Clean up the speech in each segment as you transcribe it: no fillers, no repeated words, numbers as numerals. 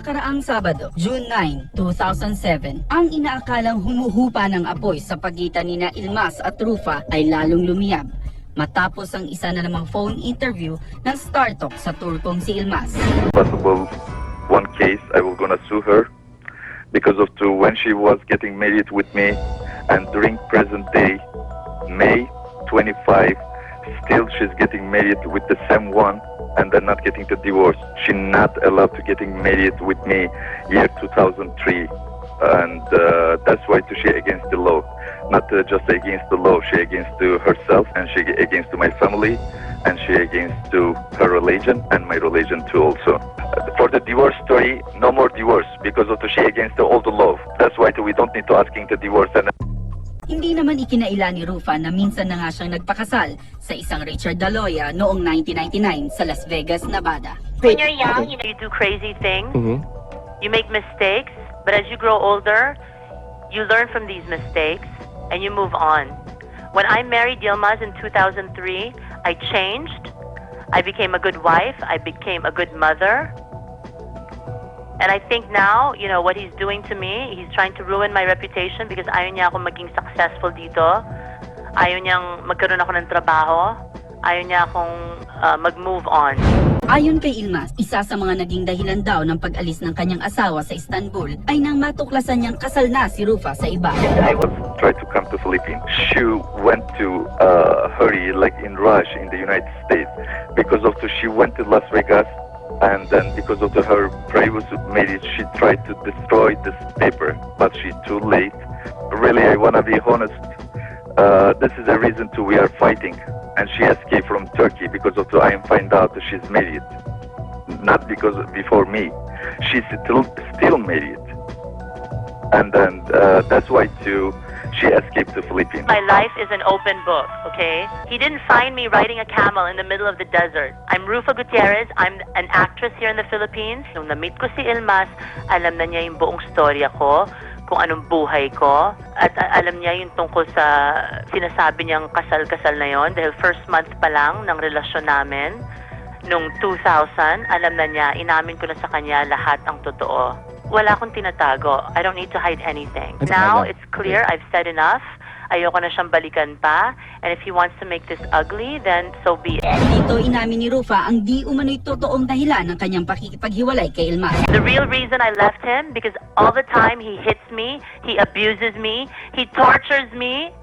nakaraang Sabado, June 9, 2007, ang inaakalang humuhupa ng apoy sa pagitan nina Ilmas at Rufa ay lalong lumiyab matapos ang isa na namang phone interview ng Star Talk sa turkong si Ilmas. Possible one case I will gonna sue her because of when she was getting married with me and during present day May 25 still she's getting married with the same one and then not getting the divorce. She's not allowed to getting married with me year 2003 and that's why she against the law. Not just against the law, she against to herself and she against to my family and she against to her religion and my religion too also. For the divorce story, no more divorce because of she against all the law. That's why we don't need to asking the divorce. And Hindi naman ikinaila ni Rufa na minsan na nga siyang nagpakasal sa isang Richard Daloya noong 1999 sa Las Vegas, Nevada. When you're young, you do crazy things, you make mistakes, but as you grow older, you learn from these mistakes and you move on. When I married Yilmaz in 2003, I changed. I became a good wife. I became a good mother. And I think now, you know, what he's doing to me, he's trying to ruin my reputation because ayaw niya ako maging successful dito. Ayaw niyang magkaroon ako ng trabaho. Ayaw niya akong mag-move on. Ayon kay Ilmas, isa sa mga naging dahilan daw ng pag-alis ng kanyang asawa sa Istanbul ay nang matuklasan niyang kasal na si Rufa sa iba. I was trying to come to Philippines. She went to hurry like in rush in the United States because of she went to Las Vegas. And then because of her previous marriage, she tried to destroy this paper, but she's too late. Really, I want to be honest. This is the reason we are fighting. And she escaped from Turkey because of I am find out that she's married. Not because before me. She's still married. And then that's why she escaped to Philippines. My life is an open book, okay? He didn't find me riding a camel in the middle of the desert. I'm Rufa Gutierrez. I'm an actress here in the Philippines. Nung na-meet ko si Ilmas, alam na niya yung buong storya ko, kung anong buhay ko, at alam niya yung tungkol sa sinasabi niyang kasal-kasal na yon dahil first month pa lang ng relasyon namin. Nung 2000, alam na niya, inamin ko na sa kanya lahat ang totoo. Wala akong tinatago. I don't need to hide anything. Now, it's clear. I've said enough. Ayoko na siyang balikan pa. And if he wants to make this ugly, then so be it. Dito inamin ni Rufa ang di umano'y totoong dahilan ng kanyang pakikipaghiwalay kay Ilmas. The real reason I left him, because all the time he hits me, he abuses me, he tortures me.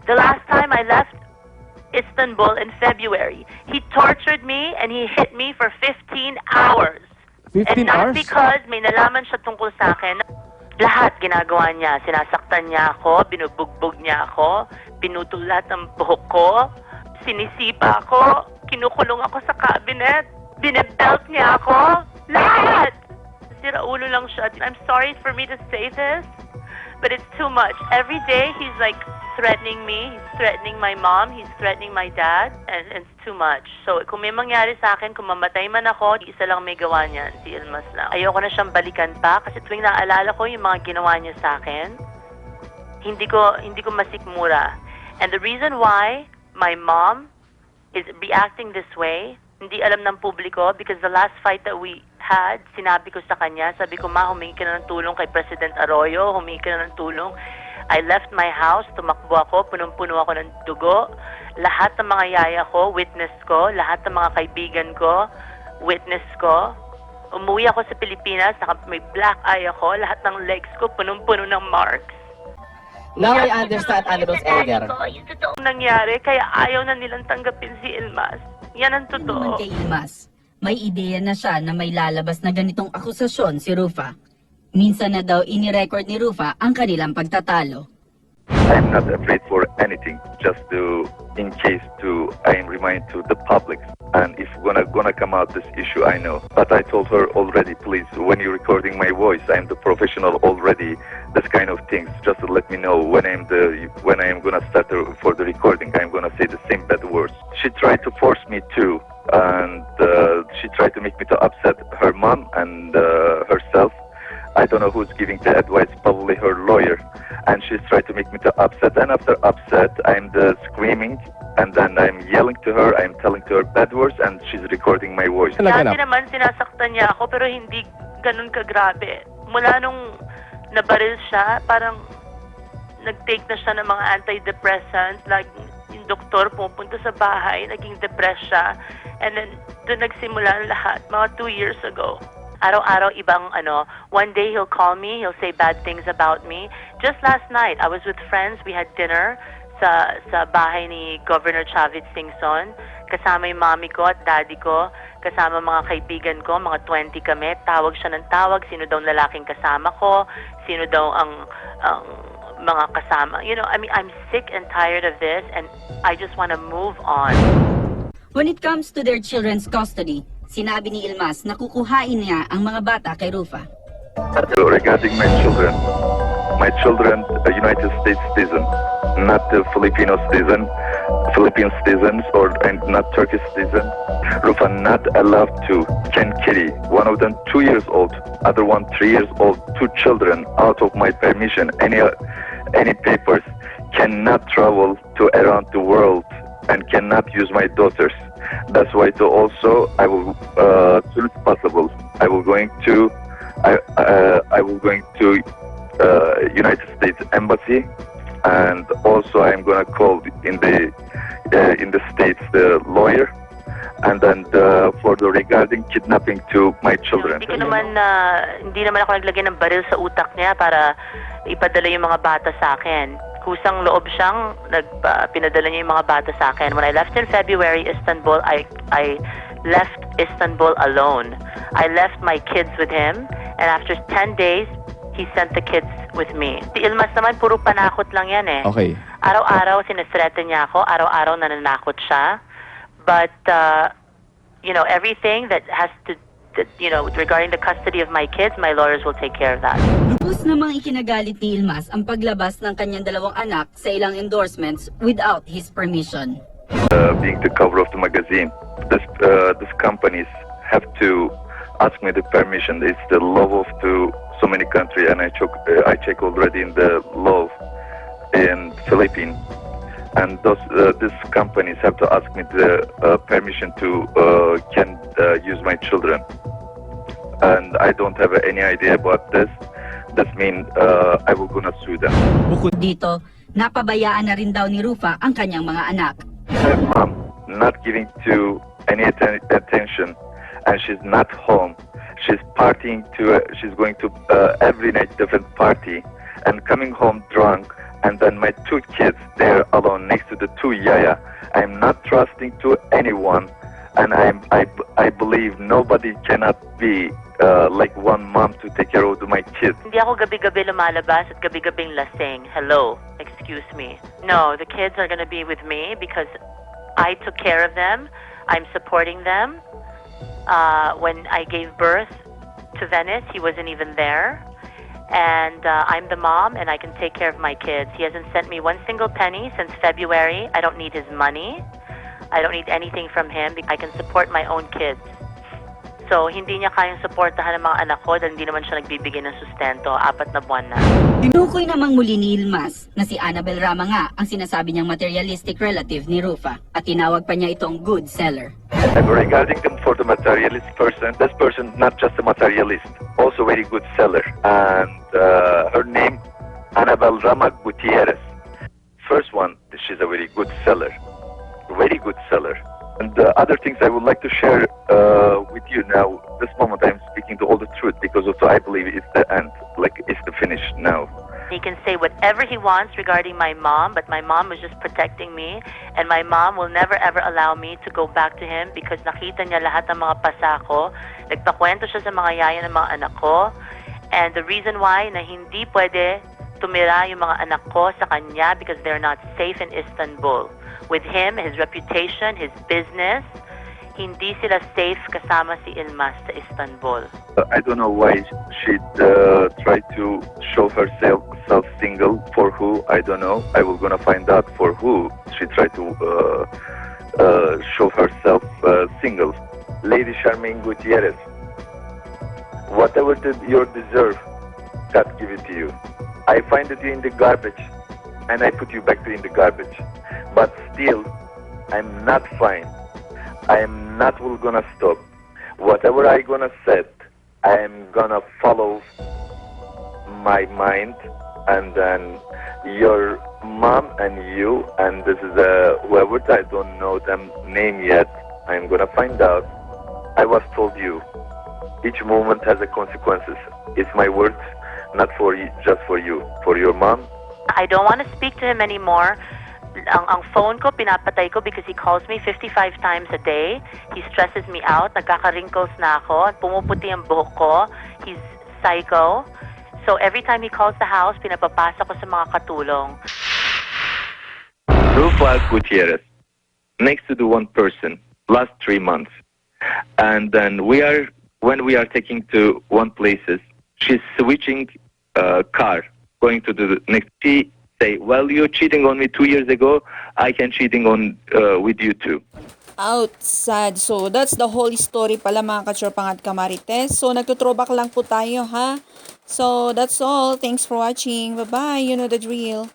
The last time I left Istanbul in February, he tortured me and he hit me for 15 hours. 15 And not hours? because may nalaman siya tungkol sa akin. Lahat ginagawa niya. Sinasaktan niya ako, binubugbog niya ako, pinutulat ng buhok ko, sinisipa ako, kinukulong ako sa cabinet, binibelt niya ako. Lahat! Siraulo lang siya. I'm sorry for me to say this, but it's too much. Every day he's like threatening me, he's threatening my mom, he's threatening my dad, and it's too much. So kung may mangyari sa akin, kung mamatay man ako, isa lang may gawa niyan, si Ilmas lang. Ayoko na siyang balikan pa kasi tuwing naalala ko yung mga ginawa niya sa akin, hindi ko masikmura. And the reason why my mom is reacting this way, hindi alam ng publiko because the last fight that we had, sinabi ko sa kanya, sabi ko, ma, humingi ka na ng tulong kay President Arroyo, humingi ka na ng tulong. I left my house, tumakbo ako, punong-puno ako ng dugo. Lahat ng mga yaya ko, witness ko. Lahat ng mga kaibigan ko, witness ko. Umuwi ako sa Pilipinas, may black eye ako. Lahat ng legs ko, punong-puno ng marks. Now I understand, Annabelle Elgar. Yung totoong nangyari, kaya ayaw na nilang tanggapin si Ilmas. Yan ang Naman totoo. kay Ilmas, may ideya na siya na may lalabas na ganitong akusasyon si Rufa. Minsan na daw inirecord ni Rufa ang kanilang pagtatalo. I'm not afraid for anything, just in case I am remind to the public. And if gonna come out this issue, I know. But I told her already, please, when you're recording my voice, I'm the professional already. This kind of things, just to let me know when I am gonna start for the recording, I'm gonna say the same bad words. She tried to force me to, and she tried to make me to upset her mom and herself. I don't know who's giving the advice, probably her lawyer. And she's trying to make me to upset. And after upset, I'm screaming. And then I'm yelling to her. I'm telling to her bad words. And she's recording my voice. Dati naman sinasaktan niya ako pero hindi ganun kagrabe. Mula nung nabaril siya, parang nag-take na siya ng mga antidepressants. Like, yung doktor pupunta sa bahay, naging depressed siya. And then, doon nagsimula ang lahat, mga 2 years ago. Araw-araw ibang one day he'll call me, he'll say bad things about me. Just last night, I was with friends, we had dinner sa bahay ni Governor Chavez Singson. Kasama yung mommy ko at daddy ko, kasama mga kaibigan ko, mga 20 kami. Tawag siya ng tawag, sino daw ang lalaking kasama ko, sino daw ang mga kasama. You know, I mean, I'm sick and tired of this and I just want to move on. When it comes to their children's custody, sinabi ni Ilmas na kukuhain niya ang mga bata kay Rufa. Regarding my children are United States citizen, not the Filipino citizen, Philippine citizens and not Turkish citizen. Rufa not allowed to can carry one of them 2 years old, other one 3 years old, 2 children out of my permission. Any papers cannot travel to around the world and cannot use my daughters. That's why I will as soon as possible I will going to United States Embassy, and also I'm gonna call in the States the lawyer, and then for the regarding kidnapping to my children. Hindi naman ako naglagay ng baril sa utak niya para ipadala yung mga bata sa akin. Kusang loob siyang pinadala niya yung mga bata sa akin. When I left in February, Istanbul, I left Istanbul alone. I left my kids with him, and after 10 days, he sent the kids with me. Si Ilmas naman, puro panakot lang yan eh. Okay. Araw-araw, sinestrete niya ako. Araw-araw, nananakot siya. But, everything that has to, regarding the custody of my kids, my lawyers will take care of that. Lubos namang ikinagalit ni Ilmas ang paglabas ng kanyang 2 anak sa ilang endorsements without his permission. Being the cover of the magazine, these companies have to ask me the permission. It's the law of so many countries, and I check already in the law in Philippines, and these companies have to ask me the permission to can use my children, and I don't have any idea about this. That means I will gonna sue them. Dito, napabayaan na rin daw ni Rufa ang kanyang mga anak. My mom not giving to any attention, and she's not home. She's partying she's going to every night different party, and coming home drunk. And then my 2 kids, they're alone next to the 2 yaya. I'm not trusting to anyone, and I believe nobody cannot be like one mom to take care of my kids. Hindi ako gabi-gabi lumalabas at gabi-gabing lasing. Hello, excuse me. No, the kids are gonna be with me because I took care of them. I'm supporting them. When I gave birth to Venice, he wasn't even there. And I'm the mom, and I can take care of my kids. He hasn't sent me 1 single penny since February. I don't need his money. I don't need anything from him. I can support my own kids. So, hindi niya kayang supportahan ng mga anak ko dahil hindi naman siya nagbibigay ng sustento. 4 na buwan na. Tinukoy namang muli ni Ilmas na si Annabel Rama nga ang sinasabi niyang materialistic relative ni Rufa at tinawag pa niya itong good seller. And regarding them for the materialist person, this person not just a materialist, also very good seller. And her name, Annabel Rama Gutierrez. First one, she's a very good seller. Very good seller. And the other things I would like to share with you now, this moment I'm speaking to all the truth because also I believe it's the end, like it's the finish now. He can say whatever he wants regarding my mom, but my mom was just protecting me, and my mom will never ever allow me to go back to him because nakita niya lahat ng mga pasa ko. Nagpakwento siya sa mga yaya ng mga anak ko, and the reason why na hindi pwede tumira yung mga anak ko sa kanya because they're not safe in Istanbul. With him, his reputation, his business, hindi sila safe kasama si Ilmas sa Istanbul. I don't know why she tried to show herself single. For who? I don't know. I will gonna find out for who she tried to show herself single. Lady Charmaine Gutierrez, whatever you deserve, God give it to you. I find it in the garbage, and I put you back in the garbage. But still, I'm not fine. I am not gonna stop. Whatever I gonna set, I am gonna follow my mind, and then your mom and you, and this is whoever, I don't know them name yet. I'm gonna find out. I was told you, each moment has a consequences. It's my words, not for you, just for you, for your mom. I don't want to speak to him anymore. Ang phone ko, pinapatay ko because he calls me 55 times a day. He stresses me out. Nagkaka-wrinkles na ako. Pumuputi ang buhok ko. He's psycho. So every time he calls the house, pinapapasa ko sa mga katulong. Rufal Gutierrez, next to the one person, last 3 months. And then when we are taking to one places, she's switching car, going to the next. She say, well, you're cheating on me 2 years ago, I can cheating on with you too. Outside. So, that's the whole story pala mga kachorpang at kamarites. So, nagtutrobak lang po tayo ha. So, that's all. Thanks for watching. Bye-bye. You know the drill.